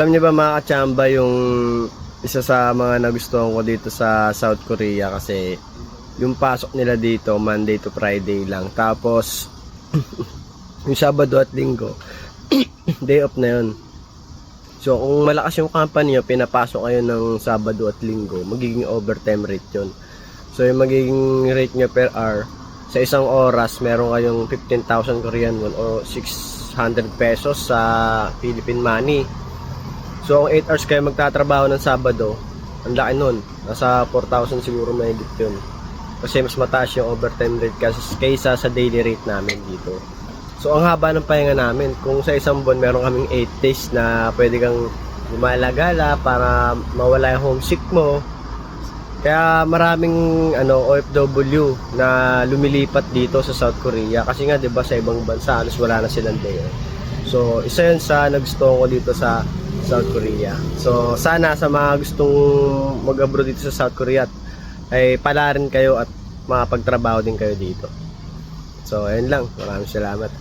Alam niyo ba mga kachamba, yung isa sa mga nagustuhan ko dito sa South Korea kasi yung pasok nila dito Monday to Friday lang. Tapos yung Sabado at Linggo day off na yun. So kung malakas yung company nyo, pinapasok kayo ng Sabado at Linggo, magiging overtime rate yun. So yung magiging rate nyo per hour sa isang oras, meron kayong 15,000 Korean won o 600 pesos sa Philippine money. So kung 8 hours kayo magtatrabaho ng Sabado, ang laki nun, nasa 4,000 siguro mahigit yun. Kasi mas mataas yung overtime rate kaysa sa daily rate namin dito. So ang haba ng pahinga namin, kung sa isang buwan meron kaming 8 days na pwede kang gumalagala para mawala yung homesick mo. Kaya maraming OFW na lumilipat dito sa South Korea kasi nga 'di ba sa ibang bansa halos wala na silang day. So isa 'yun sa nagustuhan ko dito sa South Korea. So sana sa mga gustong mag-abroad dito sa South Korea ay pala rin kayo at makapagtrabaho din kayo dito. So ayun lang, maraming salamat.